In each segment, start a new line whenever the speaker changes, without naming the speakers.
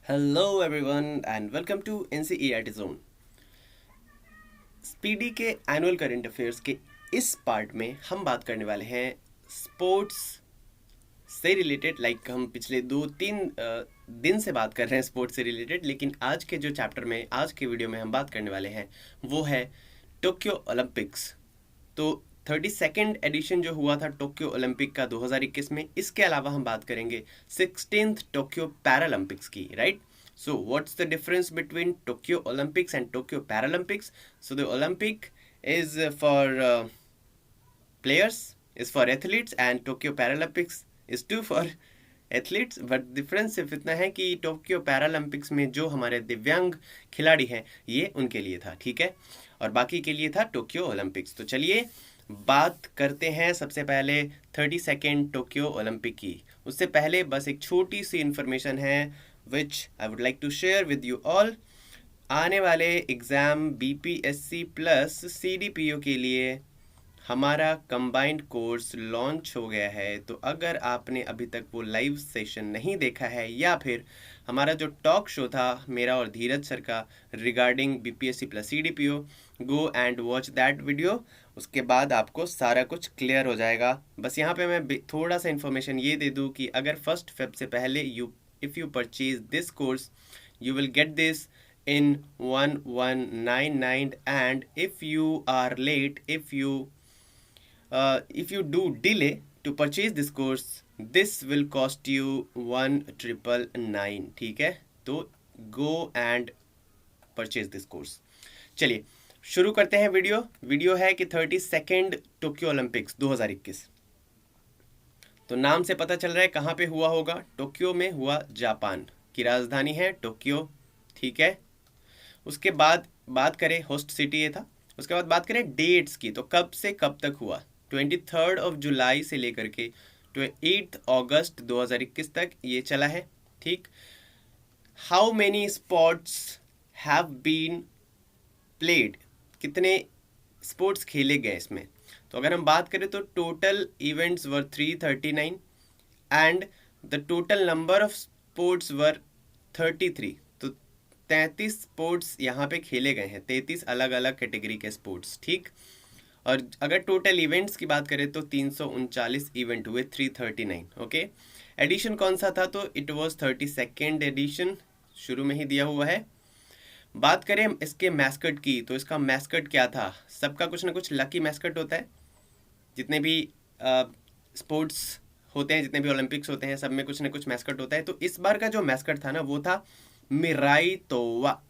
Hello everyone and welcome to NCERT Zone। Speedy के annual current affairs के इस part में हम बात करने वाले हैं स्पोर्ट्स से रिलेटेड। हम पिछले 2-3 दिन से बात कर रहे हैं स्पोर्ट्स से रिलेटेड, लेकिन आज के जो चैप्टर में आज के वीडियो में हम बात करने वाले हैं वो है टोक्यो ओलंपिक्स। तो 32nd एडिशन जो हुआ था टोक्यो ओलंपिक का 2021 में, इसके अलावा हम बात करेंगे 16th टोक्यो पैरालंपिक्स की, right. So what's the difference between Tokyo Olympics and Tokyo Paralympics? So the Olympic is for players, is for athletes, and Tokyo Paralympics is too for athletes. But difference सिर्फ इतना है कि Tokyo Paralympics में जो हमारे दिव्यांग खिलाड़ी हैं ये उनके लिए था, ठीक है, और बाकी के लिए था टोक्यो ओलंपिक्स। तो चलिए बात करते हैं सबसे पहले 32nd टोक्यो ओलंपिक की। उससे पहले बस एक छोटी सी इन्फॉर्मेशन है which I would like to share with you all. आने वाले एग्ज़ाम बीपीएससी प्लस सीडीपीओ के लिए हमारा कंबाइंड कोर्स लॉन्च हो गया है। तो अगर आपने अभी तक वो लाइव सेशन नहीं देखा है या फिर हमारा जो टॉक शो था मेरा और धीरज सर का regarding BPSC plus CDPO, go and watch that video. उसके बाद आपको सारा कुछ क्लियर हो जाएगा। बस यहाँ पे मैं थोड़ा सा इन्फॉर्मेशन ये दे दूँ कि अगर 1 Feb से पहले if you purchase this course you will get this in 1199, and if you are late, if you do delay to purchase this course, this will cost you 1999, ठीक है। तो go and purchase this course। चलिए शुरू करते हैं। Video है कि 32nd Tokyo Olympics 2021। तो नाम से पता चल रहा है कहाँ पे हुआ होगा। टोक्यो में हुआ, जापान की राजधानी है टोक्यो, ठीक है। उसके बाद बात करें, होस्ट सिटी ये था। उसके बाद बात करें डेट्स की, तो कब से कब तक हुआ। 23 जुलाई से लेकर के 8 अगस्त 2021 तक ये चला है, ठीक। How many sports have been played, कितने स्पोर्ट्स खेले गए इसमें। तो अगर हम बात करें तो total events were 339 and the total number of sports were 33। तो 33 स्पोर्ट्स यहाँ पे खेले गए हैं, 33 अलग अलग कैटेगरी के स्पोर्ट्स, ठीक। और अगर टोटल इवेंट्स की बात करें तो 339 इवेंट हुए, 339, ओके। एडिशन कौन सा था, तो इट वाज 32nd एडिशन, शुरू में ही दिया हुआ है। बात करें इसके मैस्कट की, तो इसका मैस्कट क्या था। सबका कुछ ना कुछ लकी मैस्कट होता है। जितने भी स्पोर्ट्स होते हैं, जितने भी ओलंपिक्स होते हैं, सब में कुछ ना कुछ मैस्कट होता है। तो इस बार का जो मैस्कट था ना वो था मिराई तोवा,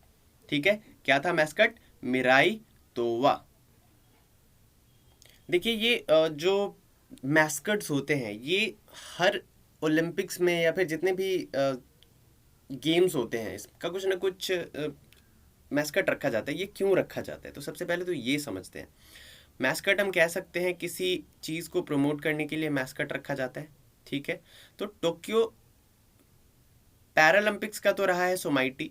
ठीक है। क्या था मैस्कट, मिराई तोवा। देखिए ये जो मैस्कट्स होते हैं ये हर ओलंपिक्स में या फिर जितने भी गेम्स होते हैं इसका कुछ ना कुछ मैस्कट रखा जाता है। ये क्यों रखा जाता है, तो सबसे पहले तो ये समझते हैं। मैस्कट हम कह सकते हैं किसी चीज़ को प्रमोट करने के लिए मैस्कट रखा जाता है, ठीक है। तो टोक्यो पैरालंपिक्स का तो रहा है सोमाइटी,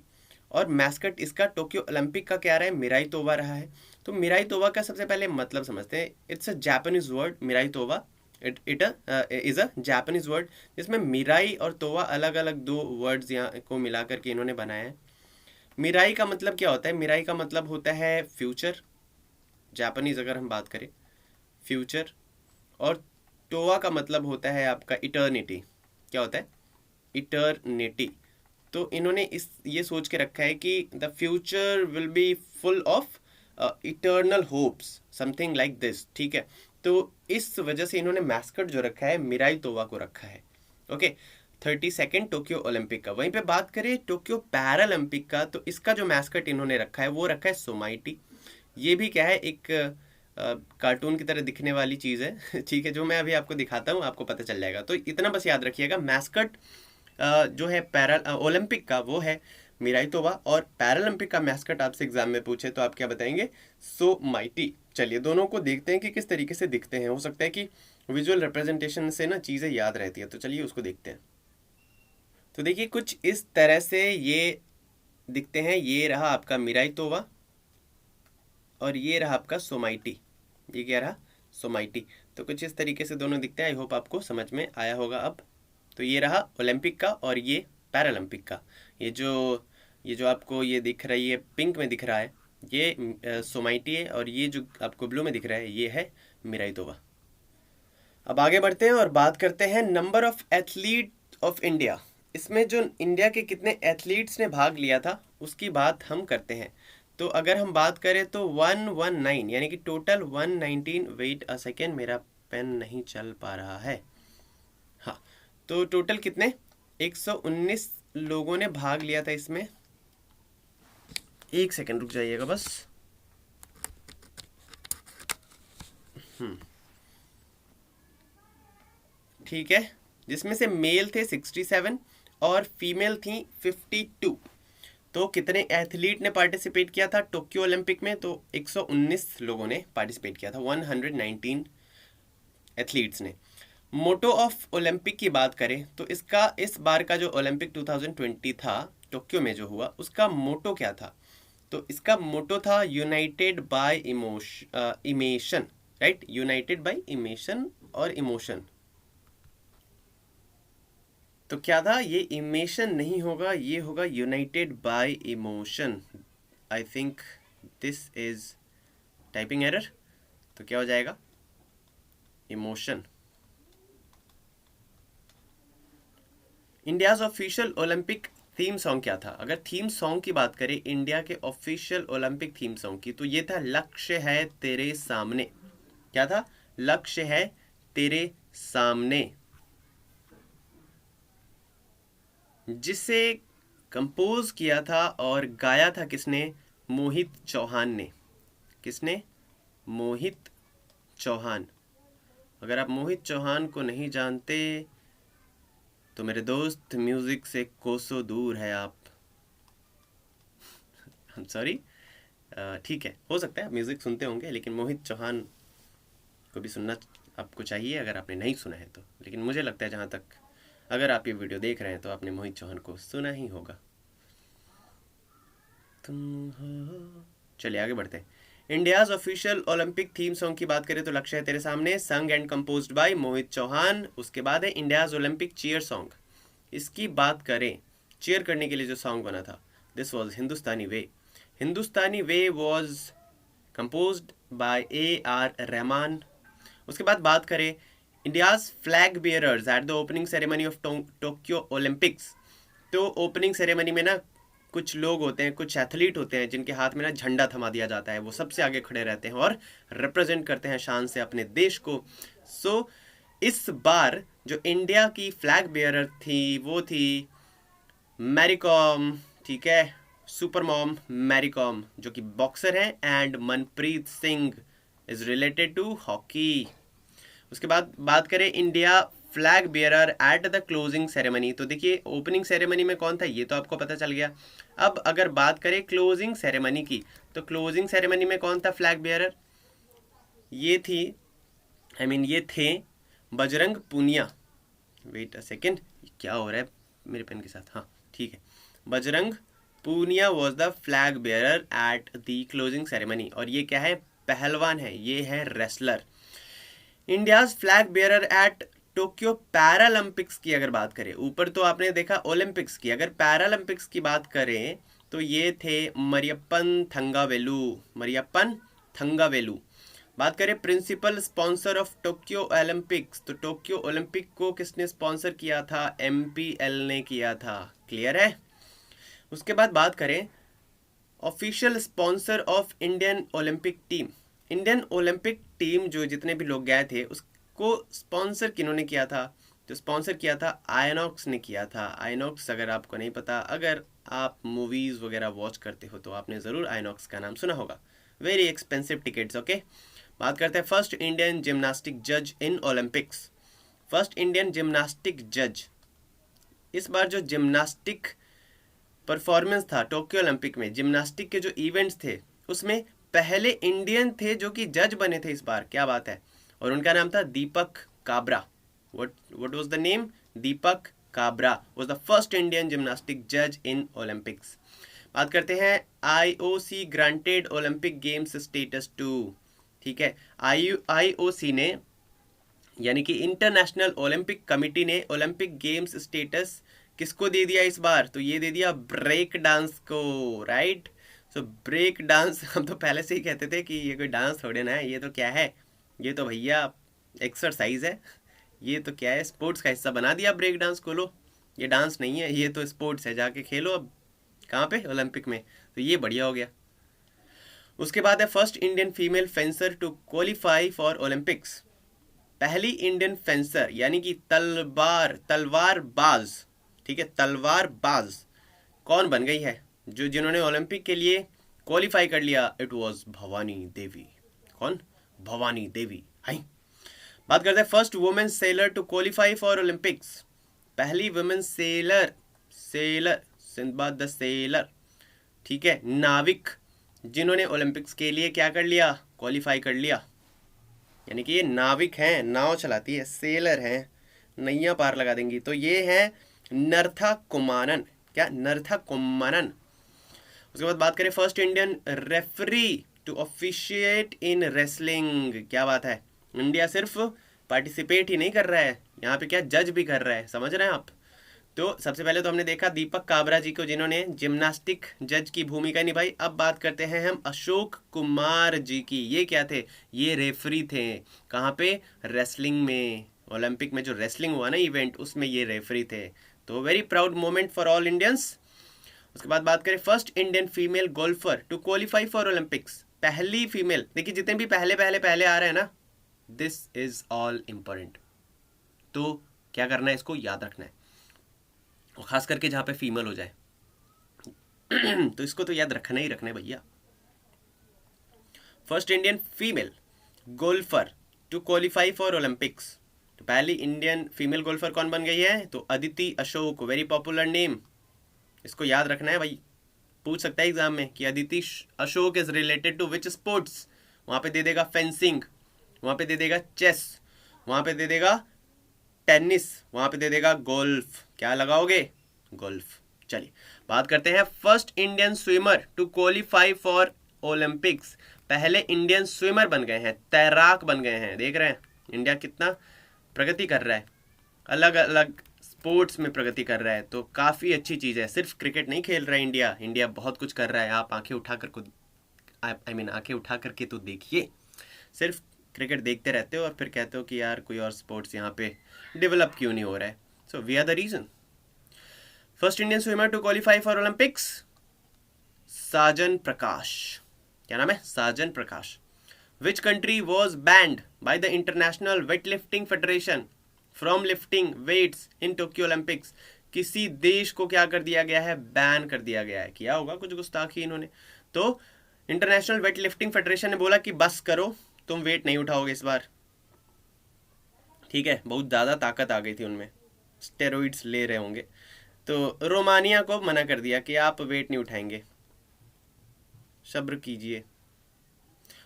और मैस्कट इसका टोक्यो ओलंपिक का क्या रहा है, मिराई तोवा रहा है। तो मिराई तोवा का सबसे पहले मतलब समझते हैं। It's a Japanese word, Mirai Towa it is a Japanese word, जिसमें मिराई और तोवा अलग अलग दो वर्ड्स यहाँ को मिला करके इन्होंने बनाया है। मिराई का मतलब क्या होता है, मिराई का मतलब होता है फ्यूचर, जापानीज अगर हम बात करें फ्यूचर, और टोवा का मतलब होता है आपका इटर्निटी। क्या होता है, इटर्निटी। तो इन्होंने ये सोच के रखा है कि the future will be full of eternal hopes, something like this, ठीक है। तो इस वजह से इन्होंने मैस्कट जो रखा है मिराई तोवा को रखा है, ओके। 32nd टोक्यो ओलंपिक का। वहीं पे बात करें टोक्यो पैरालंपिक का, तो इसका जो मैस्कट इन्होंने रखा है वो रखा है सोमाइटी। ये भी क्या है, एक कार्टून की तरह दिखने वाली चीज़ है, ठीक है, जो मैं अभी आपको दिखाता हूँ, आपको पता चल जाएगा। तो इतना बस याद रखिएगा, मैस्कट जो है ओलंपिक का वो है मिराई तोवा, और पैरालंपिक का मैस्कट आपसे एग्जाम में पूछे तो आप क्या बताएंगे, सो माइटी। चलिए दोनों को देखते हैं कि किस तरीके से दिखते हैं। हो सकता है कि विजुअल रिप्रेजेंटेशन से ना चीज़ें याद रहती है, तो चलिए उसको देखते हैं। तो देखिए कुछ इस तरह से ये दिखते हैं। ये रहा आपका मिराई तोवा और ये रहा आपका सोमाइटी। ये क्या रहा, सोमाइटी। तो कुछ इस तरीके से दोनों दिखते हैं। आई होप आपको समझ में आया होगा अब। तो ये रहा ओलंपिक का और ये पैरालंपिक का। ये जो आपको ये दिख रही है, पिंक में दिख रहा है, ये सोमाइटी है, और ये जो आपको ब्लू में दिख रहा है ये है मिराइतोवा। अब आगे बढ़ते हैं और बात करते हैं number of athlete of India. इसमें जो इंडिया के कितने एथलीट्स ने भाग लिया था उसकी बात हम करते हैं। तो अगर हम बात करें तो 119 यानी कि टोटल 119। वेट अ सेकेंड, मेरा पेन नहीं चल पा रहा है। हाँ, तो टोटल कितने 119 लोगों ने भाग लिया था इसमें। एक सेकेंड रुक जाइएगा बस। ठीक है, जिसमें से मेल थे 67 और फीमेल थी 52। तो कितने एथलीट ने पार्टिसिपेट किया था टोक्यो ओलंपिक में? तो 119 लोगों ने पार्टिसिपेट किया था, 119 एथलीट्स ने। मोटो ऑफ ओलंपिक की बात करें तो इसका इस बार का जो ओलंपिक 2020 था टोक्यो में जो हुआ, उसका मोटो क्या था? तो इसका मोटो था United bye इमेशन, right, United bye इमेशन और इमोशन। तो क्या था? ये इमेशन नहीं होगा, ये होगा United bye emotion. I think this is typing error. तो क्या हो जाएगा? Emotion. India's official Olympic theme song क्या था? अगर थीम सॉन्ग की बात करें इंडिया के ऑफिशियल ओलंपिक थीम सॉन्ग की, तो ये था लक्ष्य है तेरे सामने। क्या था? लक्ष्य है तेरे सामने, जिसे कंपोज किया था और गाया था किसने? मोहित चौहान ने। किसने? मोहित चौहान। अगर आप मोहित चौहान को नहीं जानते तो मेरे दोस्त, म्यूजिक से कोसों दूर है आप। I am sorry. ठीक है, हो सकता है म्यूजिक सुनते होंगे, लेकिन मोहित चौहान को भी सुनना आपको चाहिए अगर आपने नहीं सुना है तो। लेकिन मुझे लगता है जहाँ तक, अगर आप ये वीडियो देख रहे हैं तो आपने मोहित चौहान को सुना ही होगा। तुम हो। चलिए आगे बढ़ते हैं। India's official Olympic theme song की बात करें तो लक्ष्य है तेरे सामने, संग and composed bye Mohit Chauhan. उसके बाद है इंडियाज ओलंपिक चीयर सॉन्ग। इसकी बात करें, चीयर करने के लिए जो सॉन्ग बना था, this was Hindustani way. Hindustani way was composed bye AR Rahman. उसके बाद बात करें India's flag bearers at the opening ceremony of Tokyo Olympics. तो ओपनिंग सेरेमनी में ना कुछ लोग होते हैं, कुछ एथलीट होते हैं जिनके हाथ में ना झंडा थमा दिया जाता है। वो सबसे आगे खड़े रहते हैं और रिप्रेजेंट करते हैं शान से अपने देश को। सो इस बार जो इंडिया की फ्लैग बियरर थी वो थी मैरी कॉम। ठीक है, सुपर मॉम मैरी कॉम, जो कि बॉक्सर हैं, and Manpreet Singh is related to hockey. उसके बाद बात करें India flag bearer at the closing ceremony. तो देखिए ओपनिंग सेरेमनी में कौन था ये तो आपको पता चल गया। अब अगर बात करें क्लोजिंग सेरेमनी की, तो क्लोजिंग सेरेमनी में कौन था फ्लैग बियरर? ये थी, ये थे Bajrang Punia. Wait a second, क्या हो रहा है मेरे पेन के साथ? हाँ ठीक है, Bajrang Punia was the flag bearer at the closing ceremony. और ये क्या है? पहलवान है, ये है wrestler. India's flag bearer at Tokyo Paralympics की अगर बात करें, ऊपर तो आपने देखा ओलंपिक्स की, अगर पैरालंपिक्स की बात करें तो ये थे मरियप्पन थंगावेलु। मरियप्पन थंगावेलु। बात करें principal sponsor of Tokyo Olympics, तो टोक्यो ओलंपिक को किसने स्पॉन्सर किया था? MPL ने किया था। क्लियर है? उसके बाद बात करें official sponsor of Indian Olympic team. Indian Olympic team जो जितने भी लोग गए थे उसको स्पॉन्सर किन्होंने किया था? तो स्पॉन्सर किया था आयनॉक्स ने किया था। आयनॉक्स अगर आपको नहीं पता, अगर आप मूवीज़ वगैरह वॉच करते हो तो आपने ज़रूर आयनॉक्स का नाम सुना होगा। Very expensive tickets. ओके, बात करते हैं फर्स्ट इंडियन जिम्नास्टिक जज in Olympics. First Indian gymnastic जज। इस बार जो जिम्नास्टिक परफॉर्मेंस था टोक्यो ओलंपिक में, जिम्नास्टिक के जो इवेंट्स थे उसमें पहले इंडियन थे जो कि जज बने थे इस बार। क्या बात है! और उनका नाम था Deepak Kabra. What was the name? Deepak Kabra was the first Indian gymnastic जज इन ओलंपिक्स। बात करते हैं IOC granted Olympic games status 2। ठीक है, IOC ने यानी कि इंटरनेशनल ओलंपिक कमिटी ने ओलंपिक गेम्स स्टेटस किसको दे दिया इस बार? तो ये दे दिया ब्रेक डांस को, राइट। सो ब्रेक डांस हम तो पहले से ही कहते थे कि ये कोई डांस थोड़े ना है, ये तो क्या है, ये तो भैया एक्सरसाइज है, ये तो क्या है, स्पोर्ट्स का हिस्सा बना दिया ब्रेक डांस को। लो, ये डांस नहीं है, ये तो स्पोर्ट्स है, जाके खेलो अब। कहाँ पे? ओलंपिक में। तो ये बढ़िया हो गया। उसके बाद है first Indian female fencer to qualify for Olympics. पहली इंडियन फेंसर यानी कि तलवार बाज, ठीक है, तलवार बाज कौन बन गई है जो जिन्होंने ओलंपिक के लिए क्वालिफाई कर लिया? It was Bhavani Devi. कौन? भवानी देवी। हाई। बात करते हैं first women sailor to qualify for Olympics. पहली women sailor, sailor Sindbad the sailor, ठीक है, नाविक, जिन्होंने ओलंपिक्स के लिए क्या कर लिया? क्वालिफाई कर लिया। यानी कि ये नाविक हैं, नाव चलाती है, सेलर हैं, नैया पार लगा देंगी। तो ये है नर्था कुमारन। क्या? नर्था कुमारन। उसके बाद बात करें first Indian referee to officiate in wrestling. क्या बात है, इंडिया सिर्फ पार्टिसिपेट ही नहीं कर रहा है, यहाँ पे क्या जज भी कर रहा है, समझ रहे हैं आप? तो सबसे पहले तो हमने देखा दीपक काबरा जी को, जिन्होंने जिम्नास्टिक जज की भूमिका निभाई। अब बात करते हैं हम अशोक कुमार जी की। ये क्या थे? ये रेफरी थे। कहाँ पे? रेसलिंग में। ओलंपिक में जो रेसलिंग हुआ ना इवेंट, उसमें ये रेफरी थे। तो very proud moment for all Indians. उसके बाद बात करें first Indian female golfer to qualify for Olympics. पहली फीमेल, देखिए जितने भी पहले पहले पहले आ रहे हैं ना, दिस इज ऑल इंपॉर्टेंट। तो क्या करना है? इसको याद रखना है, और खास करके जहां पे फीमेल हो जाए तो इसको तो याद रखना ही रखना है भैया। First Indian female golfer to qualify for Olympics. तो पहली इंडियन फीमेल गोल्फर कौन बन गई है? तो Aditi Ashok, very popular name, इसको याद रखना है भाई। पूछ सकता है एग्जाम में कि Aditi Ashok is related to which sports. वहां पे दे देगा फेंसिंग, वहां पे दे देगा चेस, वहां पे दे देगा टेनिस, वहां पे दे देगा गोल्फ। क्या लगाओगे? गोल्फ। चलिए बात करते हैं first Indian swimmer to qualify for Olympics. पहले इंडियन स्विमर बन गए हैं, तैराक बन गए हैं। देख रहे हैं इंडिया कितना प्रगति कर रहा है, अलग अलग स्पोर्ट्स में प्रगति कर रहा है। तो काफ़ी अच्छी चीज़ है। सिर्फ क्रिकेट नहीं खेल रहा है इंडिया, इंडिया बहुत कुछ कर रहा है। आप आंखें उठा कर आंखें उठा करके तो देखिए। सिर्फ क्रिकेट देखते रहते हो और फिर कहते हो कि यार कोई और स्पोर्ट्स यहाँ पे डेवलप क्यों नहीं हो रहा है। So we are the reason. First Indian swimmer to qualify for Olympics, Sajan Prakash. क्या नाम है? Sajan Prakash. Which country was banned by the international weightlifting federation from lifting weights in Tokyo Olympics. किसी देश को क्या कर दिया गया है? बैन कर दिया गया है। किया होगा कुछ गुस्ताखी इन्होंने। तो इंटरनेशनल वेट लिफ्टिंग फेडरेशन ने बोला कि बस करो, तुम वेट नहीं उठाओगे इस बार। ठीक है, बहुत ज़्यादा ताकत आ गई थी उनमें, स्टेरॉइड्स ले रहे होंगे। तो रोमानिया को मना कर दिया कि आप वेट नहीं उठाएंगे, सब्र कीजिए।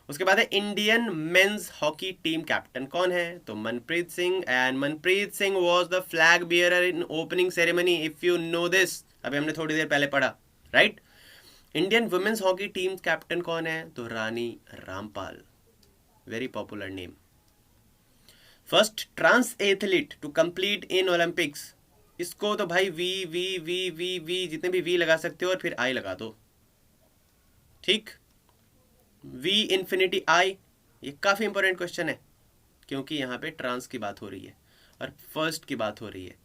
उसके बाद है Indian men's hockey team captain कौन है? तो Manpreet Singh. And Manpreet Singh was the flag bearer in opening ceremony, if you know this. अभी हमने थोड़ी देर पहले पढ़ा, right. Indian women's hockey team captain कौन है? तो Rani Rampal, very popular name. First trans athlete to complete in Olympics. इसको तो भाई वी वी वी वी वी जितने भी वी लगा सकते हो और फिर आई लगा दो, ठीक। वी इन्फिनिटी आई। ये काफ़ी इंपॉर्टेंट क्वेश्चन है क्योंकि यहाँ पे ट्रांस की बात हो रही है और फर्स्ट की बात हो रही है।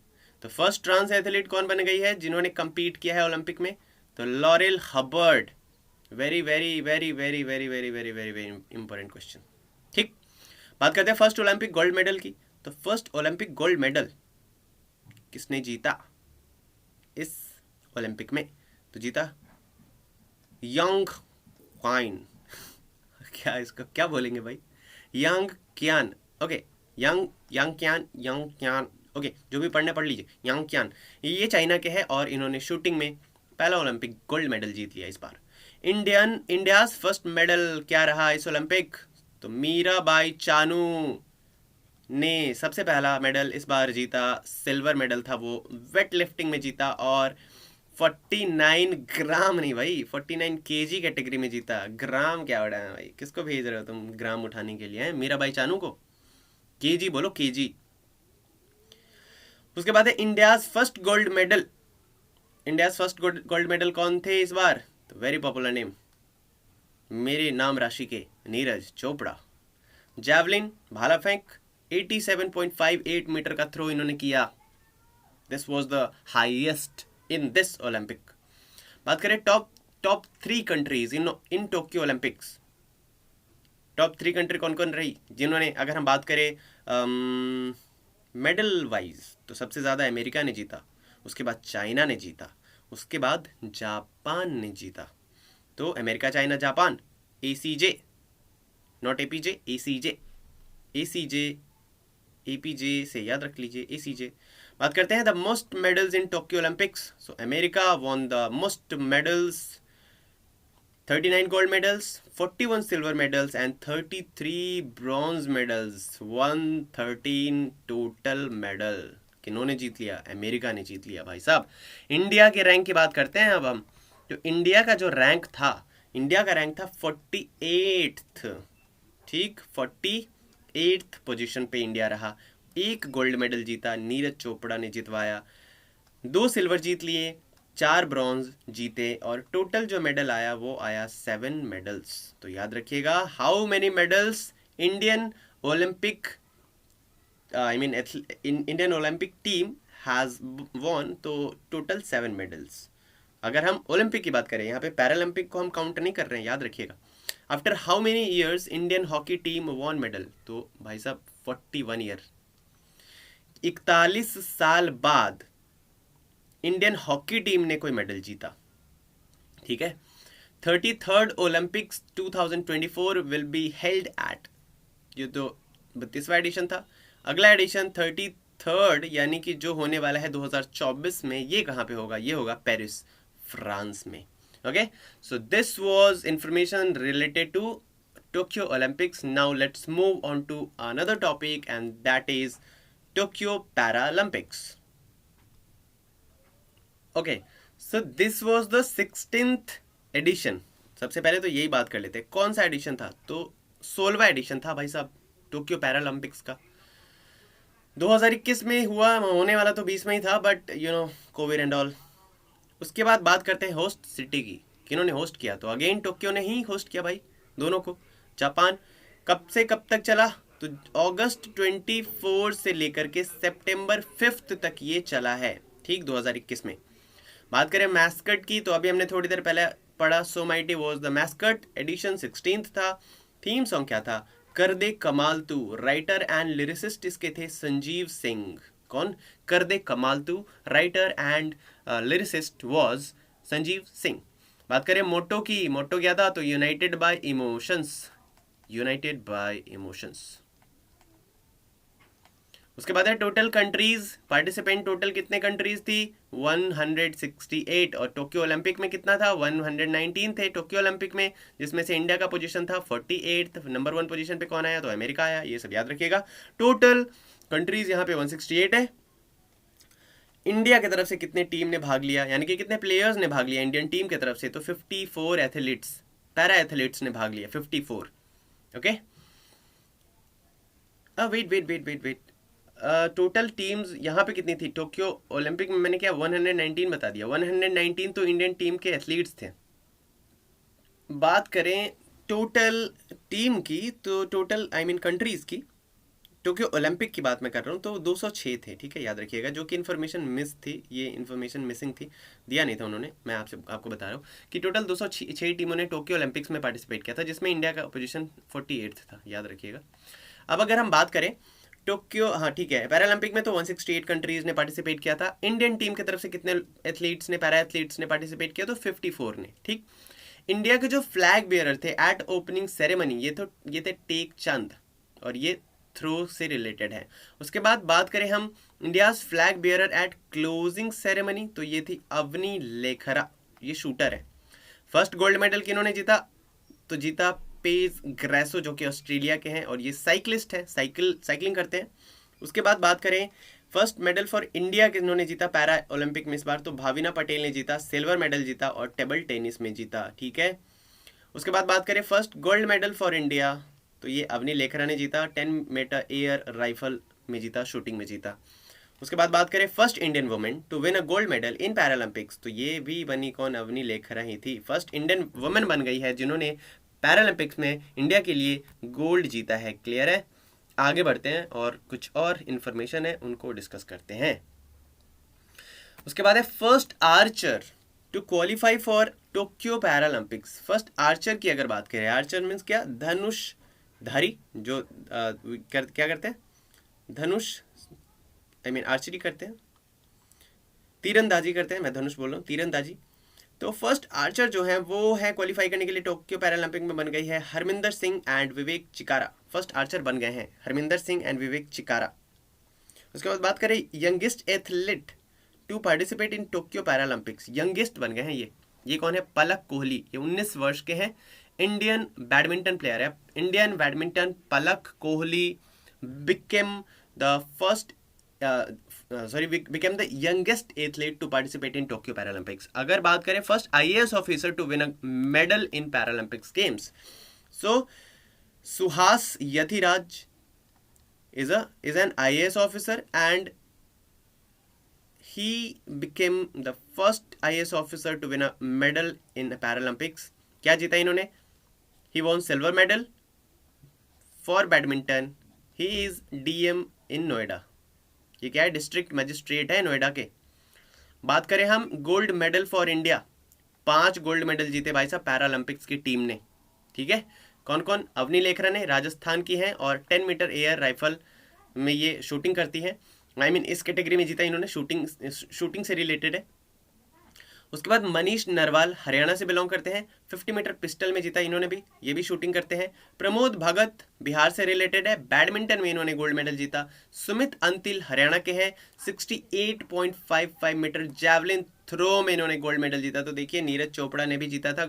तो फर्स्ट ट्रांस एथलीट कौन बन गई है जिन्होंने कंपीट किया है ओलंपिक में? तो laurel Hubbard. Very very very very very very very very very important question, ठीक। बात करते हैं फर्स्ट ओलंपिक गोल्ड मेडल की। तो फर्स्ट ओलंपिक गोल्ड मेडल किसने जीता इस ओलंपिक में? तो जीता यंग क्वाइन। क्या इसको क्या बोलेंगे भाई? यंग क्यान। ओके, यंग क्यान। ओके, जो भी पढ़ना पढ़ लीजिए। यंग क्यान ये चाइना के हैं और इन्होंने शूटिंग में पहला ओलंपिक गोल्ड मेडल जीत लिया इस बार। इंडियाज फर्स्ट मेडल क्या रहा इस ओलंपिक? तो मीराबाई चानू ने सबसे पहला मेडल इस बार जीता। सिल्वर मेडल था वो, वेट लिफ्टिंग में जीता और 49 ग्राम नहीं भाई, 49 केजी कैटेगरी में जीता। ग्राम क्या उड़ा है भाई? किसको भेज रहे हो तुम ग्राम उठाने के लिए? हैं मीराबाई चानू को? केजी बोलो, केजी। उसके बाद है India's first gold medal India first gold medal कौन थे इस बार? तो वेरी पॉपुलर नेम, मेरे नाम राशि के नीरज चोपड़ा। जैवलिन भाला फेंक 87.58 मीटर का थ्रो इन्होंने किया। This was the highest in this Olympic. बात करें top 3 countries in Tokyo Olympics. Top 3 country कौन कौन रही जिन्होंने, अगर हम बात करें मेडल वाइज, तो सबसे ज़्यादा अमेरिका ने जीता, उसके बाद चाइना ने जीता, उसके बाद जापान ने जीता। तो America, China, Japan, ACJ, not APJ, ACJ, APJ से याद रख लीजिए, ACJ। बात करते हैं the most medals in Tokyo Olympics. So America won the most medals, 39 gold medals, 41 silver medals and 33 bronze medals, 113 total medal। किन्होंने जीत लिया? अमेरिका ने जीत लिया भाई साहब। इंडिया के रैंक की बात करते हैं अब हम। तो इंडिया का जो रैंक था, इंडिया का रैंक था 48th, ठीक, 48th पोजीशन पे इंडिया रहा। एक गोल्ड मेडल जीता, नीरज चोपड़ा ने जितवाया। 2 सिल्वर जीत लिए, 4 ब्रॉन्ज जीते, और टोटल जो मेडल आया वो आया 7 मेडल्स। तो याद रखिएगा, how many medals Indian Olympic, Indian Olympic team has won, तो टोटल 7 मेडल्स। अगर हम ओलंपिक की बात करें, यहाँ पे पैरालंपिक को हम काउंट नहीं कर रहे हैं, याद रखिएगा। After how many years Indian hockey team von medal? तो भाई साहब 41 ईयर, 41 साल बाद इंडियन हॉकी टीम ने कोई मेडल जीता, ठीक है। 33rd Olympics 2024 will be held at, ये तो 32वां एडिशन था। अगला एडिशन 33rd, यानी कि जो होने वाला है 2024 में, ये कहाँ पे होगा? ये होगा पेरिस, फ्रांस में। Okay, so this was information related to Tokyo Olympics. Now let's move on to another topic and that is Tokyo Paralympics. Okay, so this was the 16th edition. सबसे पहले तो यही बात कर लेते हैं, कौन सा एडिशन था? तो 16वां एडिशन था भाई साहब टोक्यो पैरालंपिक्स का। 2021 में हुआ, होने वाला तो 20 में ही था, but you know Covid and all. उसके बाद बात करते हैं होस्ट सिटी की, किन्होंने होस्ट किया? तो अगेन टोक्यो ने ही होस्ट किया भाई, दोनों को। जापान कब से कब तक चला? तो अगस्त 24 से लेकर के सितंबर 5 तक ये चला है, ठीक, 2021 में। बात करें मैस्कट की, तो अभी हमने थोड़ी देर पहले पढ़ा, so Mighty was the mascot. Edition 16th था। थीम सॉन्ग क्या था? कर दे कमाल तू। राइटर एंड लिरिसिस्ट इसके थे संजीव सिंह। कौन? कर दे कमाल तू। Writer and lyricist was Sanjeev Singh. बात करें मोटो की, मोटो क्या था? तो United bye emotions, United bye emotions. उसके बाद है टोटल कंट्रीज, पार्टिसिपेंट टोटल कितने कंट्रीज थी? 168। और टोक्यो ओलंपिक में कितना था? 119 थे टोक्यो ओलंपिक में, जिसमें से इंडिया का पोजीशन था 48th। नंबर 1 पोजीशन पे कौन आया? तो अमेरिका आया। ये सब याद रखिएगा। टोटल कंट्रीज यहाँ पे 168 है। इंडिया की तरफ से कितने टीम ने भाग लिया, यानी कि कितने प्लेयर्स ने भाग लिया इंडियन टीम की तरफ से? तो 54 एथलीट्स, पैरा एथलीट्स ने भाग लिया, 54। ओके, वेट, टोटल टीम्स यहाँ पे कितनी थी? टोक्यो ओलंपिक में मैंने क्या 119 बता दिया? 119 तो इंडियन टीम के एथलीट्स थे। बात करें टोटल टीम की, तो टोटल कंट्रीज की, टोक्यो ओलंपिक की बात मैं कर रहा हूँ, तो 206 थे, ठीक है, याद रखिएगा। जो कि इन्फॉर्मेशन मिस थी, ये इन्फॉर्मेशन मिसिंग थी, दिया नहीं था उन्होंने। मैं आपको बता रहा हूँ कि टोटल 206 टीमों ने टोक्यो ओलंपिक्स में पार्टिसिपेट किया था, जिसमें इंडिया का पोजीशन 48 था, याद रखिएगा। अब अगर हम बात करें टोक्यो, हाँ ठीक है, पैरालंपिक में तो 168 कंट्रीज ने पार्टिसिपेट किया था। इंडियन टीम की तरफ से कितने एथलीट्स ने, पैरा एथलीट्स ने पार्टिसिपेट किया? तो 54 ने, ठीक। इंडिया के जो फ्लैग बियरर थे एट ओपनिंग सेरेमनी, ये थे टेक चंद, और ये थ्रो से रिलेटेड है। उसके बाद बात करें हम India's flag bearer at closing ceremony, तो ये थी अवनी लेखरा, ये शूटर है। फर्स्ट गोल्ड मेडल किन्होंने जीता? तो जीता पेस ग्रेसो, जो कि ऑस्ट्रेलिया के हैं, और ये साइकिलिस्ट है, साइकिलिंग करते हैं। उसके बाद बात करें फर्स्ट मेडल फॉर इंडिया किन्होंने जीता पैरा ओलंपिक में इस बार? तो भाविना पटेल ने जीता, सिल्वर मेडल जीता, और टेबल टेनिस में जीता, ठीक है। उसके बाद बात करें first gold medal for India, तो ये अवनी लेखरा ने जीता, 10 मीटर एयर राइफल में जीता, शूटिंग में जीता। उसके बाद बात करें first Indian women to win a gold medal in Paralympics, तो ये भी बनी कौन, अवनी लेखरा ही थी। फर्स्ट इंडियन वुमेन बन गई है जिन्होंने पैरालंपिक्स में इंडिया के लिए गोल्ड जीता है। क्लियर है? आगे बढ़ते हैं और कुछ और इन्फॉर्मेशन है उनको डिस्कस करते हैं। उसके बाद है first archer to qualify for Tokyo Paralympics. First archer की अगर बात करें, आर्चर मीन्स क्या, धनुषधारी, जो क्या करते हैं, धनुष आर्चरी करते हैं, तीरंदाजी करते हैं, मैं धनुष बोल रहा हूँ, तीरंदाजी। तो फर्स्ट आर्चर जो है वो है क्वालिफाई करने के लिए टोक्यो पैरालंपिक में बन गई है Harminder Singh and Vivek Chikara. First archer बन गए हैं हरमिंदर सिंह एंड विवेक चिकारा। उसके बाद बात करें youngest athlete to participate in Tokyo Paralympics, youngest बन गए हैं ये कौन है, पलक कोहली। ये 19 वर्ष के हैं, इंडियन बैडमिंटन प्लेयर है। Indian badminton Palak Kohli became the first became the youngest athlete to participate in Tokyo Paralympics. अगर बात करें first IAS officer to win a medal in Paralympics games, so Suhas Yathiraj is an IAS officer and he became the first IAS officer to win a medal in Paralympics. क्या जीता इन्होंने? He won silver medal for badminton. He is DM in Noida. ये क्या है, district magistrate है नोएडा के। बात करें हम gold medal for India, 5 gold medal जीते भाई साहब पैरालंपिक्स की टीम ने। ठीक है, कौन कौन, अवनी लेखरा ने राजस्थान की है और 10 मीटर एयर राइफल में ये शूटिंग करती है, इस कैटेगरी में जीता इन्होंने, शूटिंग से रिलेटेड है। उसके बाद मनीष नरवाल हरियाणा से बिलोंग करते हैं, 50 मीटर पिस्टल में जीता इन्होंने भी, ये भी शूटिंग करते हैं। प्रमोद भगत बिहार से रिलेटेड है, बैडमिंटन में इन्होंने गोल्ड मेडल जीता। सुमित अंतिल हरियाणा के हैं, 68.55 मीटर जैवलिन थ्रो में इन्होंने गोल्ड मेडल जीता। तो देखिए नीरज चोपड़ा ने भी जीता था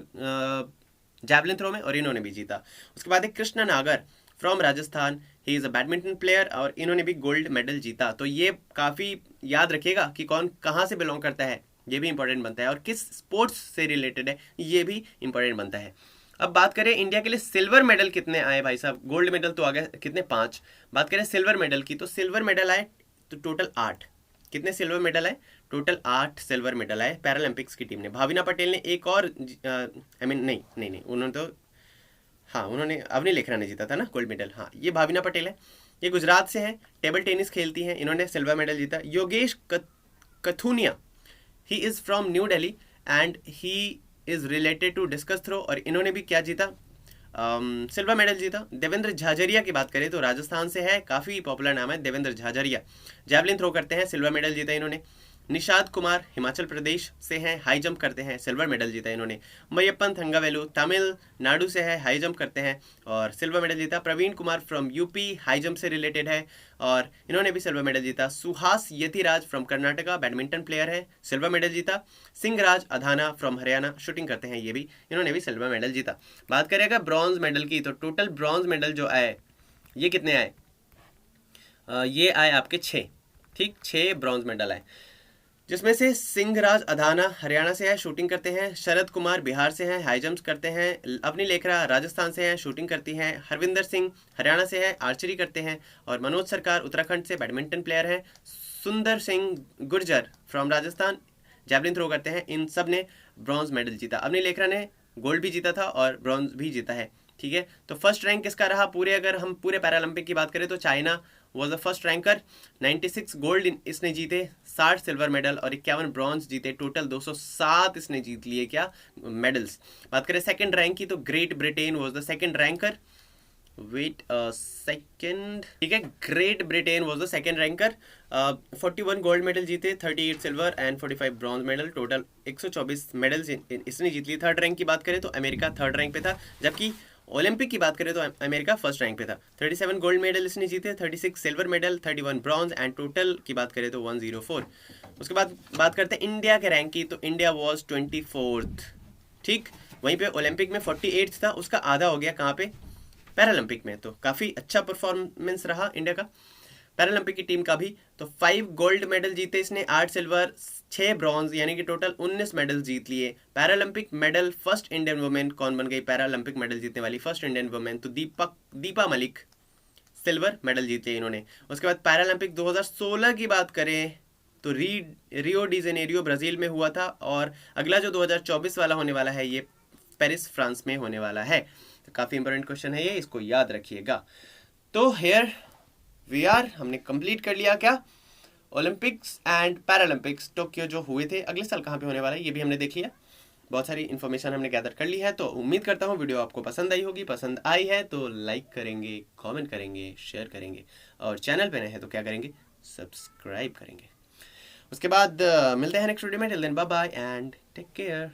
जैवलिन थ्रो में और इन्होंने भी जीता। उसके बाद है कृष्णा नागर from Rajasthan, he is a badminton player और इन्होंने भी गोल्ड मेडल जीता। तो ये काफ़ी याद रखिएगा कि कौन कहाँ से बिलोंग करता है, ये भी इंपॉर्टेंट बनता है, और किस स्पोर्ट्स से रिलेटेड है ये भी इंपॉर्टेंट बनता है। अब बात करें इंडिया के लिए सिल्वर मेडल कितने आए भाई साहब, गोल्ड मेडल तो आ गए कितने, 5। बात करें सिल्वर मेडल की, तो सिल्वर मेडल आए तो टोटल 8। कितने सिल्वर मेडल आए, टोटल 8 सिल्वर मेडल आए पैरालंपिक्स की टीम ने। भाविना पटेल ने एक और नहीं उन्होंने तो, हाँ उन्होंने, अवनी लेखरा ने जीता था ना गोल्ड मेडल, हाँ ये भाविना पटेल है, ये गुजरात से है, टेबल टेनिस खेलती हैं, इन्होंने सिल्वर मेडल जीता। Yogesh Kathuniya, he is from New Delhi and he is related to discus throw और इन्होंने भी क्या जीता, सिल्वर मेडल जीता। देवेंद्र झाझरिया की बात करें तो राजस्थान से है, काफ़ी पॉपुलर नाम है देवेंद्र झाझरिया, जैवलिन थ्रो करते हैं, सिल्वर मेडल जीता इन्होंने। निषाद कुमार हिमाचल प्रदेश से हैं, हाई जंप करते हैं, सिल्वर मेडल जीता इन्होंने। मयप्पन थंगावेलु तमिलनाडु से है, हाई जंप करते हैं और सिल्वर मेडल जीता। Praveen Kumar from UP, high jump से रिलेटेड है और इन्होंने भी सिल्वर मेडल जीता। Suhas Yathiraj from Karnataka, badminton player है, सिल्वर मेडल जीता। सिंहराज अधाना फ्रॉम हरियाणा, शूटिंग करते हैं, ये भी इन्होंने भी सिल्वर मेडल जीता। बात करेगा ब्रॉन्ज मेडल की, तो टोटल ब्रॉन्ज मेडल जो आए ये कितने आए, ये आए आपके 6, ठीक 6 ब्रॉन्ज मेडल आए, जिसमें से सिंहराज अधाना हरियाणा से है, शूटिंग करते हैं। शरद कुमार बिहार से हैं, हाई जंप्स करते हैं। अवनी लेखरा राजस्थान से हैं, शूटिंग करती हैं। हरविंदर सिंह हरियाणा से है, आर्चरी करते हैं। और मनोज सरकार उत्तराखंड से बैडमिंटन प्लेयर हैं। Sundar Singh Gurjar from Rajasthan javelin throw करते हैं। इन सब ने ब्रॉन्ज मेडल जीता। अवनी लेखरा ने गोल्ड भी जीता था और ब्रॉन्ज भी जीता है, ठीक है। तो फर्स्ट रैंक किसका रहा, अगर हम पूरे पैरालंपिक की बात करें तो China was the first ranker, 96 gold इसने जीते, 60 सिल्वर मेडल और 51 ब्रॉन्ज जीते, टोटल 207 इसने जीत लिए क्या मेडल्स। बात करें सेकंड रैंक की तो Great Britain was the second ranker, wait second, ठीक है, Great Britain was the second ranker, 41 gold medal जीते, 38 silver and 45 bronze medal, total 124 medals इसने जीत लिए। थर्ड रैंक की बात करें तो अमेरिका थर्ड रैंक पे था, जबकि ओलंपिक की बात करें तो अमेरिका फर्स्ट रैंक पे था। 37 गोल्ड मेडल इसने जीते, 36 silver medal, 31 bronze and total की बात करें तो 104। उसके बाद बात करते हैं इंडिया के रैंक की, तो इंडिया वॉज 24th, ठीक। वहीं पे ओलंपिक में 48 था, उसका आधा हो गया कहाँ पे, पैरालंपिक में। तो काफ़ी अच्छा परफॉर्मेंस रहा इंडिया का, पैरालंपिक की टीम का भी। तो 5 गोल्ड मेडल जीते इसने, 8 सिल्वर 6 ब्रॉन्ज, यानी कि टोटल 19 मेडल जीत लिए। Paralympic medal first Indian women कौन बन गई, पैरालंपिक मेडल जीतने वाली फर्स्ट इंडियन वुमेन, तो दीपा मलिक सिल्वर मेडल जीते इन्होंने। उसके बाद पैरालंपिक 2016 की बात करें तो रियो डी जेनेरियो ब्राज़ील में हुआ था, और अगला जो 2024 वाला होने वाला है ये पेरिस फ्रांस में होने वाला है। तो काफ़ी इंपॉर्टेंट क्वेश्चन है ये, इसको याद रखिएगा। तो हेयर वी आर, हमने कंप्लीट कर लिया क्या, ओलंपिक्स एंड पैरालंपिक्स टोक्यो जो हुए थे, अगले साल कहाँ पे होने वाला है ये भी हमने देख लिया। बहुत सारी इन्फॉर्मेशन हमने गैदर कर ली है। तो उम्मीद करता हूँ वीडियो आपको पसंद आई होगी। पसंद आई है तो लाइक करेंगे, कमेंट करेंगे, शेयर करेंगे, और चैनल पे नए हैं तो क्या करेंगे, सब्सक्राइब करेंगे। उसके बाद मिलते हैं नेक्स्ट वीडियो में। Till then bye bye and take care.